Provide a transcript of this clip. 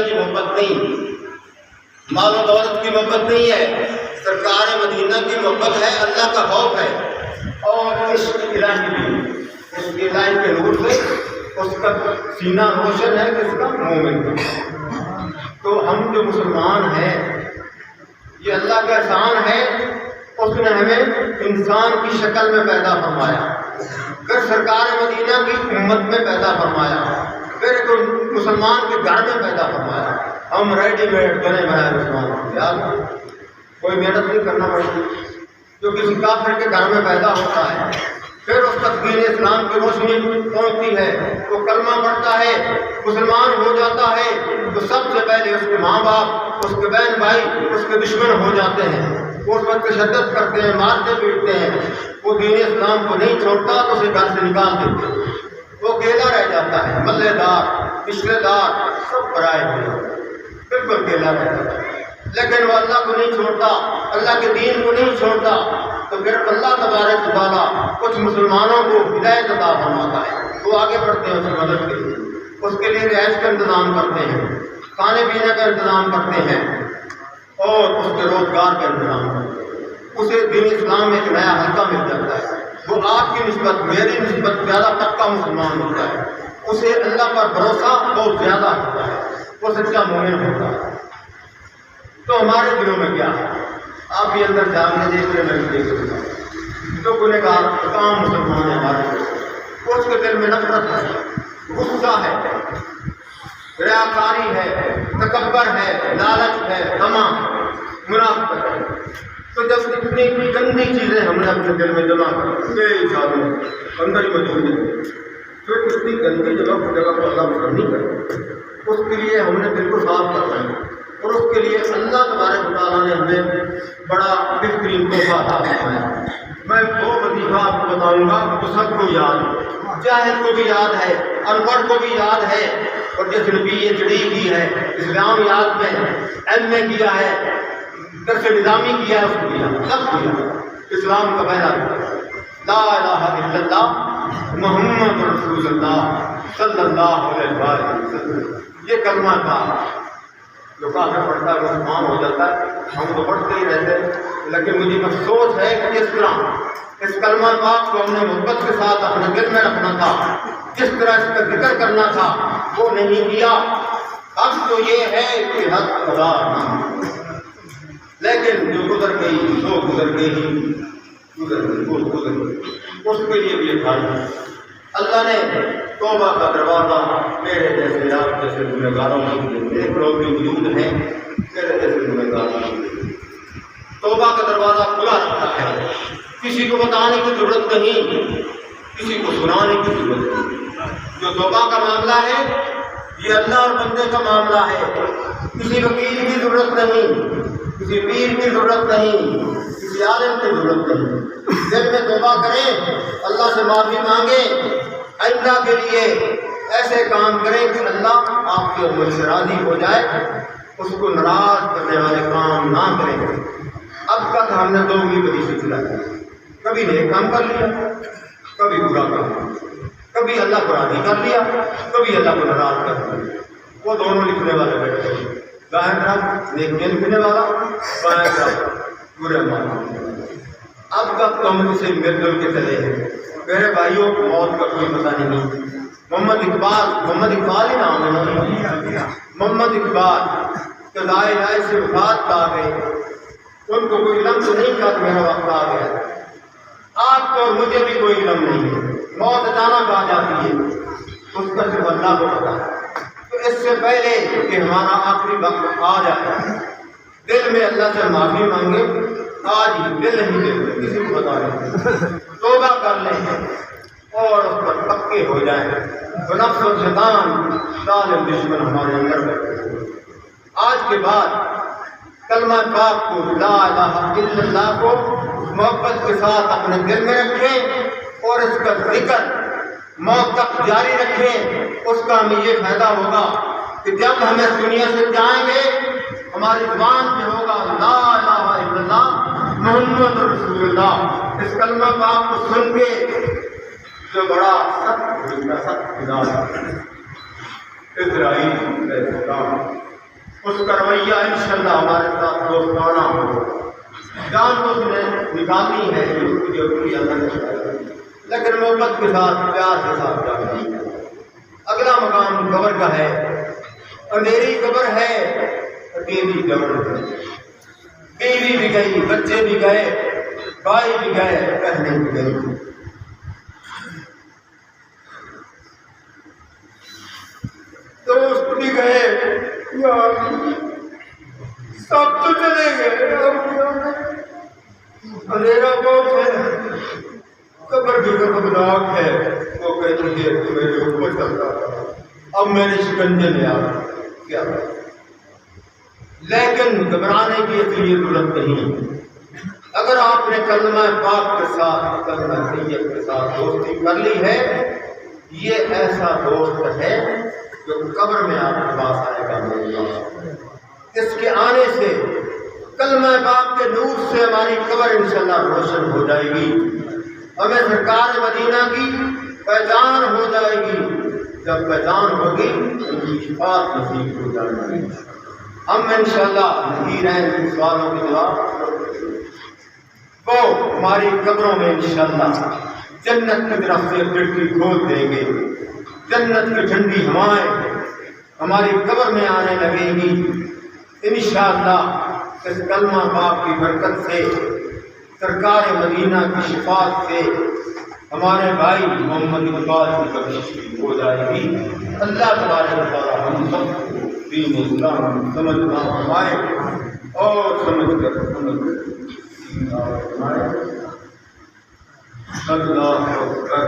کی محبت نہیں، مال و دولت کی محبت نہیں ہے، سرکار مدینہ کی محبت ہے، اللہ کا خوف ہے اور عشق الہی بھی، اس الہی کے نور سے اس کا سینہ روشن ہے، کس کا؟ مومن کا۔ تو ہم جو مسلمان ہیں یہ اللہ کا احسان ہے، اس نے ہمیں انسان کی شکل میں پیدا فرمایا، پھر سرکار مدینہ کی امت میں پیدا فرمایا، پھر مسلمان کے گھر میں پیدا فرمایا۔ ہم ریڈی میڈ بنے بنائے مسلمان، یاد کوئی محنت نہیں کرنا پڑتی، جو کسی کافر کے گھر میں پیدا ہوتا ہے، پھر اس تک دین اسلام کی روشنی پہنچتی ہے، وہ کلمہ پڑھتا ہے، مسلمان ہو جاتا ہے، تو سب سے پہلے اس کے ماں باپ، اس کے بہن بھائی اس کے دشمن ہو جاتے ہیں، وہ اس وقت تشدد کرتے ہیں، مارتے پیٹتے ہیں، وہ دین اسلام کو نہیں چھوڑتا تو اسے گھر سے نکال دیتے ہیں، وہ اکیلا رہ جاتا ہے، ملے دار رشتے دار سب پرائے ہوئے، بالکل اکیلا رہ جاتا ہے، لیکن وہ اللہ کو نہیں چھوڑتا، اللہ کے دین کو نہیں چھوڑتا، تو پھر اللہ تبارک و تعالیٰ کچھ مسلمانوں کو ہدایت عطا فرماتا ہے، وہ آگے بڑھتے ہیں اس کی مدد کے لیے، اس کے لیے رہائش کا انتظام کرتے ہیں، کھانے پینے کا انتظام کرتے ہیں اور اس کے روزگار کا انتظام کرتے ہیں، اسے دین اسلام میں ایک نیا حلقہ مل جاتا ہے، وہ آپ کی نسبت میری نسبت زیادہ پکا مسلمان ہوتا ہے، اسے اللہ پر بھروسہ بہت زیادہ ہوتا ہے، وہ سچا مومن ہوتا ہے۔ تو ہمارے دلوں میں کیا ہے؟ آپ بھی اندر جا کے دیکھ رہے، میں بھی دیکھ رہا ہوں، جو گنہگار تمام مسلمان ہیں ہمارے، اس کے دل میں نفرت ہے، غصہ ہے، ریاکاری ہے، تکبر ہے، لالچ ہے، طمع، منافقت ہے۔ تو جب اتنی گندی چیزیں ہم نے اپنے دل میں جمع کر اندر ہی موجود ہیں، تو اتنی گندی جگہ کو اللہ پسند نہیں کرتا، اس کے لیے ہم نے دل کو صاف کرنا ہے، اور اس کے لیے اللہ تبارک و تعالیٰ نے ہمیں بڑا بہترین تحفہ عطا فرمایا۔ میں وہ وظیفہ آپ کو بتاؤں گا تو سب کو یاد ہے، جاہل کو بھی یاد ہے، ان پڑھ کو بھی یاد ہے، اور جس نے بھی یہ جڑی کی ہے اسلام یاد میں ایم اے کیا ہے، درس نظامی کیا ہے، اس کو کیا سب کیا اسلام کا پہلا لا الہ الا اللہ محمد رسول اللہ صلی اللہ علیہ وسلم، یہ کلمہ تھا۔ جو کافر پڑھتا ہے وہ مسلمان ہو جاتا ہے، ہم تو پڑھتے ہی رہتے ہیں، لیکن مجھے افسوس ہے کہ جس طرح اس کلمہ پاک کو ہم نے محبت کے ساتھ اپنے دل میں رکھنا تھا، جس طرح اس کا ذکر کرنا تھا وہ نہیں کیا۔ اب تو یہ ہے کہ حق ادا نہ، لیکن جو گزر گئی سو گزر گئی، گزر گئی، اس کے لیے بھی یہ حال ہے۔ اللہ نے توبہ کا دروازہ میرے جیسے آپ جیسے گنہگاروں کے لیے، ایک لوگ بھی وجود ہیں میرے جیسے گنہگاروں کے لیے توبہ کا دروازہ کھلا رکھا ہے، کسی کو بتانے کی ضرورت نہیں، کسی کو سنانے کی ضرورت نہیں۔ جو توبہ کا معاملہ ہے یہ اللہ اور بندے کا معاملہ ہے، کسی وکیل کی ضرورت نہیں، کسی پیر کی ضرورت نہیں، کسی عالم کی ضرورت نہیں۔ دل میں توبہ کریں، اللہ سے معافی مانگیں، آئندہ کے لیے ایسے کام کریں کہ اللہ آپ کے عمل سے راضی ہو جائے، اس کو ناراض کرنے والے کام نہ کریں۔ اب تک ہم نے دو بدی سے چلائی، کبھی نیک کام کر لیا، کبھی برا کام، کبھی اللہ کو راضی کر لیا، کبھی اللہ کو ناراض کر لیا۔ وہ دونوں لکھنے والے بیٹھے، دائیں طرف نیک لکھنے والا، بائیں طرف برے معنی۔ اب تک تو ہم اسے مل جل کے چلے ہیں۔ میرے بھائیوں کو موت کا کوئی پتہ نہیں۔ محمد اقبال ہی نام ہے، محمد اقبال جو لائے لائے سے وفات پا گئے، ان کو کوئی علم تو نہیں تھا کہ میرا وقت آ گیا۔ آپ کو اور مجھے بھی کوئی علم نہیں ہے، موت اچانک آ جاتی ہے، اس کا صرف اللہ کو پتہ ہے۔ تو اس سے پہلے کہ ہمارا آخری وقت آ جائے، دل میں اللہ سے معافی مانگے، آج ہی دل نہیں دے کسی کو بتا رہے، توبہ کر لیں اور اس پر پکے ہو جائیں۔ تو نفس و شیطان ظالم دشمن ہمارے اندر بیٹھے، آج کے بعد کلمہ پاک کو لا الہ الا اللہ کو محبت کے ساتھ اپنے دل میں رکھیں اور اس کا ذکر موت تک جاری رکھیں۔ اس کا ہمیں یہ فائدہ ہوگا کہ جب ہم اس دنیا سے جائیں گے ہماری زبان پہ ہوگا لا الہ الا اللہ محمد رسول اللہ۔ اس کلمہ پاک کو سن کے جو بڑا سخت خدا اسرائیل علیہ السلام اس کا رویہ انشاءاللہ ہمارے ساتھ دوستانہ ہو. جان تو اس نے نکالنی ہے جو بھی اللہ، لیکن محبت کے ساتھ پیار کے ساتھ جانی ہے. اگلا مقام قبر کا ہے. اندھیری قبر ہے، اکیلی قبر ہے. بیوی بھی گئی، بچے بھی گئے، بھائی بھی گئے، بہنیں بھی گئی. دوست بھی گئے، سب تو چلے گئے. اندھیرا بہت ہے، قبر بھی خطرناک ہے. وہ کہتے ہیں میرے اوپر چلتا تھا، اب میرے شکنجے میں آ کیا. لیکن گھبرانے کی اس لیے ضرورت نہیں. اگر آپ نے کلمہ پاک کے ساتھ، کلمہ طیب کے ساتھ دوستی کر لی ہے، یہ ایسا دوست ہے جو قبر میں آپ کے پاس آئے گا. اس کے آنے سے، کلمہ پاک کے نور سے ہماری قبر انشاءاللہ روشن ہو جائے گی. ہمیں سرکار مدینہ کی پہچان ہو جائے گی. جب پہچان ہوگی ان کی شفاعت نصیب ہو جائے گی. ہم انشاءاللہ نہیں رہیں سوالوں کے جواب وہ ہماری قبروں میں انشاءاللہ جنت کی طرف سے کھڑکی کھول دیں گے. جنت کی ٹھنڈی ہوائیں ہماری قبر میں آنے لگیں گی انشاءاللہ. اس کلمہ پاک کی برکت سے، سرکار مدینہ کی شفاعت سے ہمارے بھائی محمد اقبال کی بخشش ہو جائے گی. اللہ تبارک و تعالی ہم سب کو دین اسلام سمجھنا فرمائے اور سمجھ کر فرمائے. اللہ اکبر.